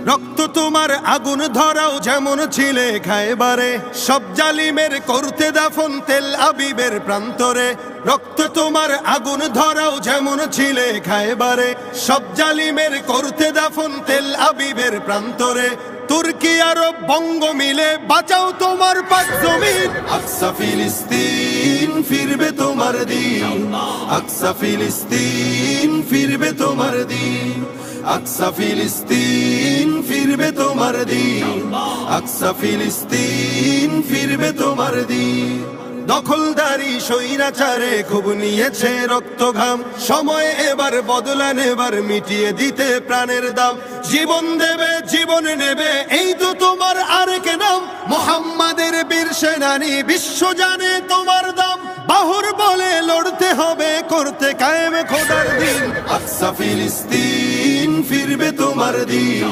রক্ত তোমার আগুন ধরাও যেমন ছিলে খায়বারে, সব জালিমের করতে দাফন তেল আবিবের প্রান্তরে। রক্ত তোমার আগুন ধরাও যেমন ছিলে খায়বারে, সব জালিমের করতে দাফন তেল আবিবের প্রান্তরে। তুর্কি আরব বঙ্গ মিলে বাঁচাও তোমার পাক জমিন। আকসা ফিলিস্তিন ফিরবে তোমার দিন, আকসা ফিলিস্তিন ফিরবে তোমার দিন, আকসা ফিলিস্তিন ফিরবে তোমার দিন, আকসা ফিলিস্তিন ফিরবে তোমার দিন। দখলদারি স্বৈরাচারে খুব নিয়েছে রক্ত ঘাম, সময় এবার বদলা নেবার মিটিয়ে দিতে প্রাণের দাম। জীবন দেবে জীবন নেবে এই তো তোমার আরেক নাম, মুহাম্মাদের বীর সেনানী বিশ্ব জানে তোমার দাম। বাহুর বলে লড়তে হবে করতে কায়েম খোদার দিন, আকসা ফিলিস্তিন ফিরবে তোমার দিন।